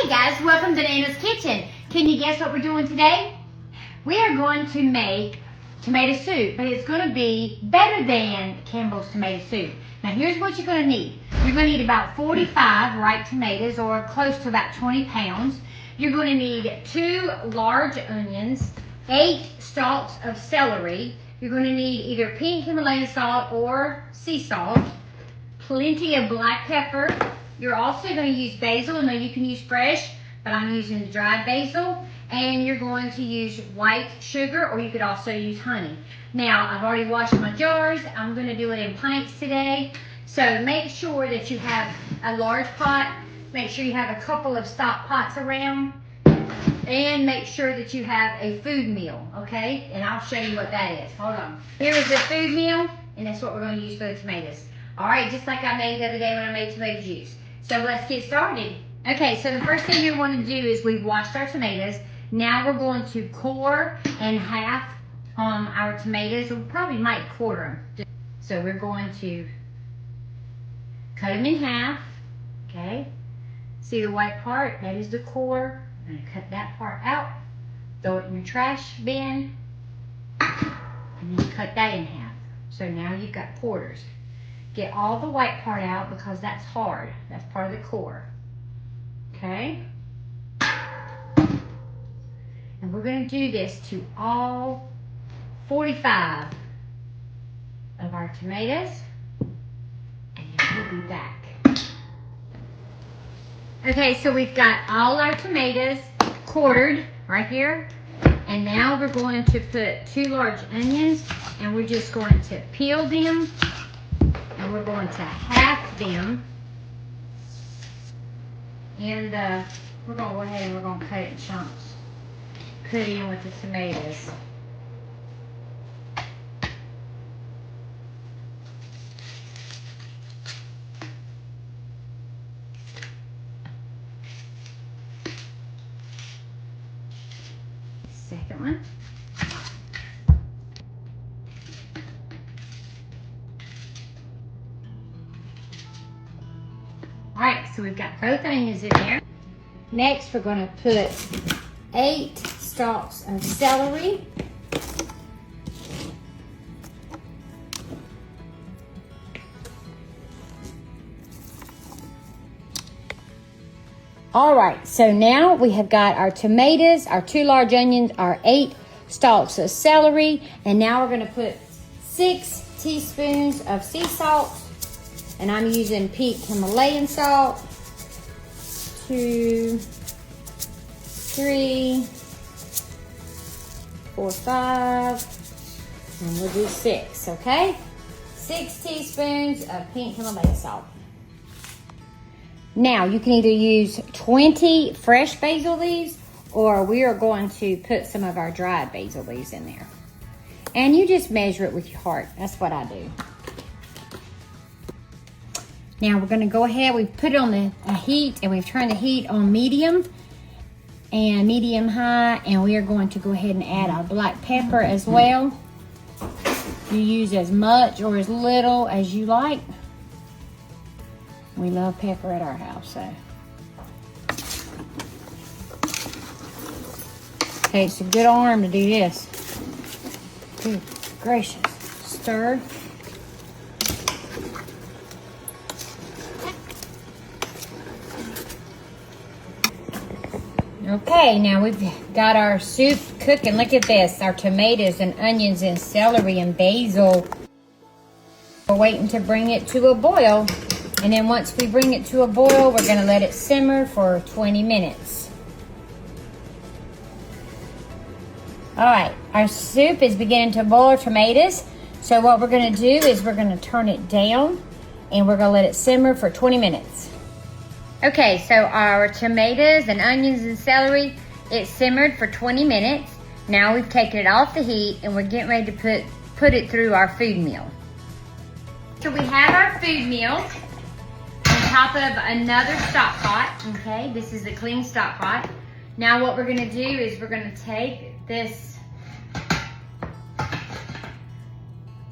Hey guys, welcome to Nana's Kitchen. Can you guess what we're doing today? We are going to make tomato soup, but it's going to be better than Campbell's tomato soup. Now here's what you're going to need. You're going to need about 45 ripe tomatoes, or close to about 20 pounds. You're going to need 2 large onions, 8 stalks of celery. You're going to need either pink Himalayan salt or sea salt, plenty of black pepper. You're also going to use basil. Now you can use fresh, but I'm using the dried basil. And you're going to use white sugar, or you could also use honey. Now, I've already washed my jars. I'm going to do it in pints today. So make sure that you have a large pot. Make sure you have a couple of stock pots around. And make sure that you have a food meal, okay? And I'll show you what that is. Hold on. Here is the food meal, and that's what we're going to use for the tomatoes. All right, just like I made the other day when I made tomato juice. So let's get started. Okay, so the first thing you want to do is we've washed our tomatoes. Now we're going to core and half our tomatoes. We probably might quarter them. So we're going to cut them in half, okay? See the white part? That is the core. I'm going to cut that part out. Throw it in your trash bin. And then cut that in half. So now you've got quarters. Get all the white part out because that's hard. That's part of the core. Okay? And we're going to do this to all 45 of our tomatoes. And then we'll be back. Okay, so we've got all our tomatoes quartered right here. And now we're going to put 2 large onions, and we're just going to peel them. And we're going to half them. And we're going to go ahead and we're going to cut it in chunks. Put it in with the tomatoes. Second one. Alright, so we've got both onions in there. Next, we're going to put 8 stalks of celery. Alright, so now we have got our tomatoes, our 2 large onions, our 8 stalks of celery, and now we're going to put 6 teaspoons of sea salt. And I'm using pink Himalayan salt. 2, 3, 4, 5, and we'll do 6, okay? 6 teaspoons of pink Himalayan salt. Now, you can either use 20 fresh basil leaves, or we are going to put some of our dried basil leaves in there. And you just measure it with your heart. That's what I do. Now we're going to go ahead, we've put it on the heat, and we've turned the heat on medium and medium high, and we are going to go ahead and add our black pepper as well. You use as much or as little as you like. We love pepper at our house, so. Takes a good arm to do this. Good gracious. Stir. Okay, now we've got our soup cooking. Look at this, our tomatoes and onions and celery and basil. We're waiting to bring it to a boil. And then once we bring it to a boil, we're going to let it simmer for 20 minutes. All right, our soup is beginning to boil tomatoes. So what we're going to do is we're going to turn it down, and we're going to let it simmer for 20 minutes. Okay, so our tomatoes and onions and celery, it simmered for 20 minutes. Now we've taken it off the heat, and we're getting ready to put it through our food meal. So we have our food meal on top of another stock pot, okay? This is a clean stock pot. Now what we're gonna do is we're gonna take this,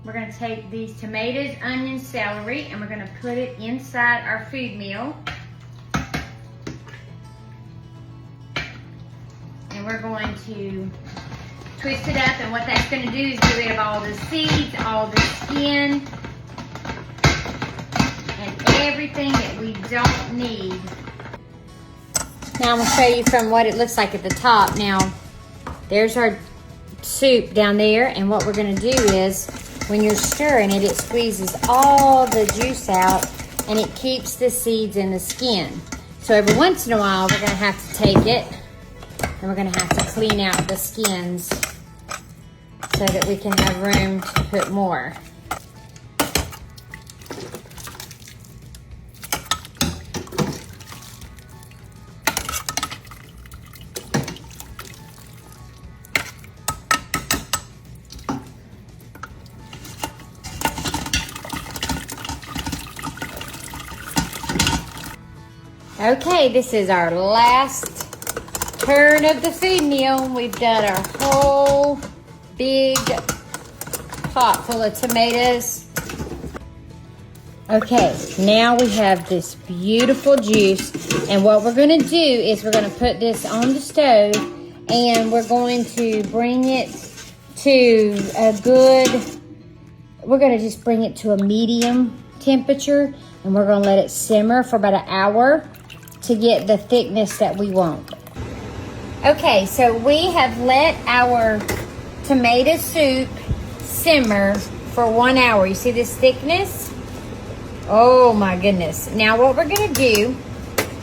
we're gonna take these tomatoes, onions, celery, and we're gonna put it inside our food meal. then we're going to twist it up, and what that's going to do is get rid of all the seeds, all the skin, and everything that we don't need. Now I'm going to show you from what it looks like at the top. Now, there's our soup down there, and what we're going to do is, when you're stirring it, it squeezes all the juice out, and it keeps the seeds in the skin. So every once in a while, we're going to have to take it, and we're going to have to clean out the skins so that we can have room to put more. Okay, this is our last turn of the food meal. We've done our whole big pot full of tomatoes. Okay, now we have this beautiful juice, and what we're gonna do is we're gonna put this on the stove, and we're going to bring it to we're gonna just bring it to a medium temperature, and we're gonna let it simmer for about an hour to get the thickness that we want. Okay, so we have let our tomato soup simmer for 1 hour. You see this thickness? Oh my goodness. Now what we're gonna do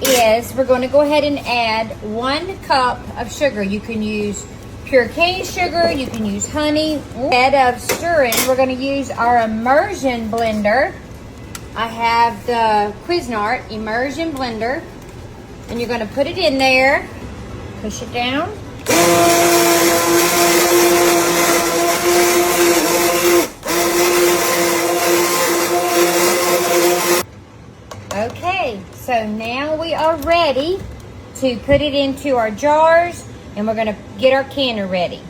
is we're gonna go ahead and add 1 cup of sugar. You can use pure cane sugar, you can use honey. Instead of stirring, we're gonna use our immersion blender. I have the Cuisinart immersion blender, and you're gonna put it in there, push it down. Okay, so now we are ready to put it into our jars, and we're gonna get our canner ready.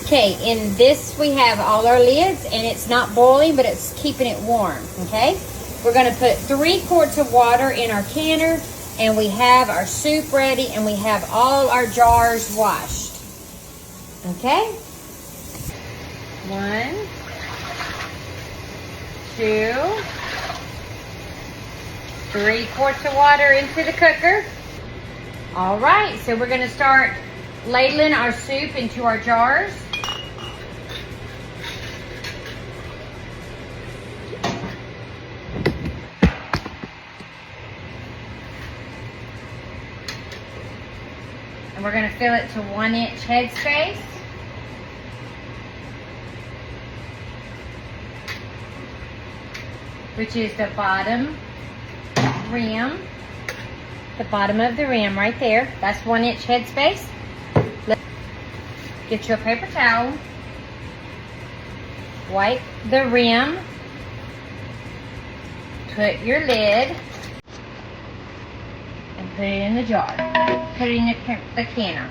Okay, in this we have all our lids, and it's not boiling, but it's keeping it warm, okay? We're gonna put 3 quarts of water in our canner, and we have our soup ready, and we have all our jars washed. Okay? 1, 2, 3 quarts of water into the cooker. All right, so we're gonna start ladling our soup into our jars. And we're going to fill it to 1-inch headspace. Which is the bottom rim. The bottom of the rim right there. That's 1-inch headspace. Get your paper towel. Wipe the rim. Put your lid. And put it in the jar. Put it in the canner.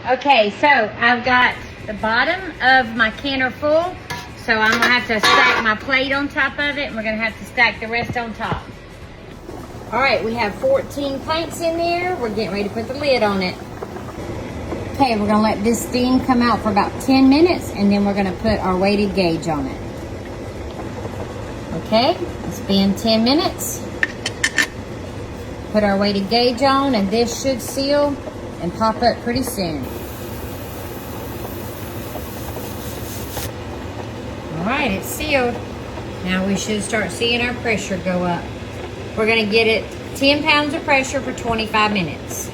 Okay, so I've got the bottom of my canner full, so I'm gonna have to stack my plate on top of it, and we're gonna have to stack the rest on top. All right, we have 14 pints in there. We're getting ready to put the lid on it. Okay, we're gonna let this steam come out for about 10 minutes, and then we're gonna put our weighted gauge on it. Okay, it's been 10 minutes. Put our weighted gauge on, and this should seal and pop up pretty soon. All right, it's sealed. Now we should start seeing our pressure go up. We're gonna get it 10 pounds of pressure for 25 minutes.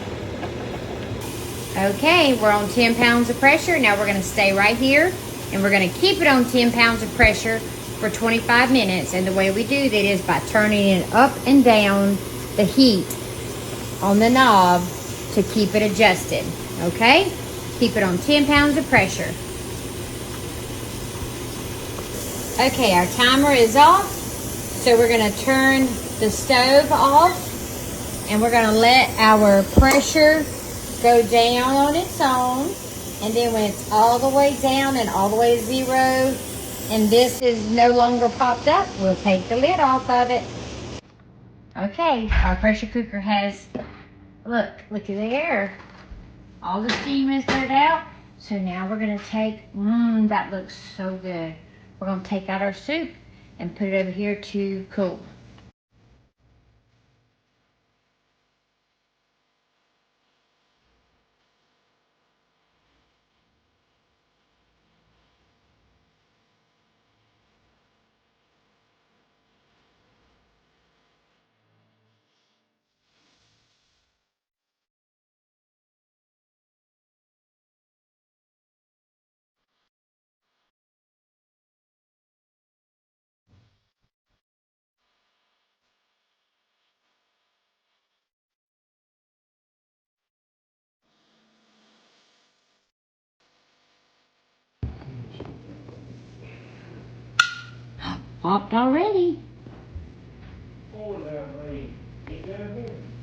Okay, we're on 10 pounds of pressure. Now we're gonna stay right here, and we're gonna keep it on 10 pounds of pressure for 25 minutes. And the way we do that is by turning it up and down the heat on the knob to keep it adjusted, okay? Keep it on 10 pounds of pressure. Okay, our timer is off. So we're going to turn the stove off. And we're going to let our pressure go down on its own. And then when it's all the way down and all the way to 0, and this is no longer popped up, we'll take the lid off of it. Okay, our pressure cooker has, look at there. All the steam is let out. So now we're going to take, that looks so good. We're going to take out our soup and put it over here to cool. Popped already. Oh, that lady. Get down here.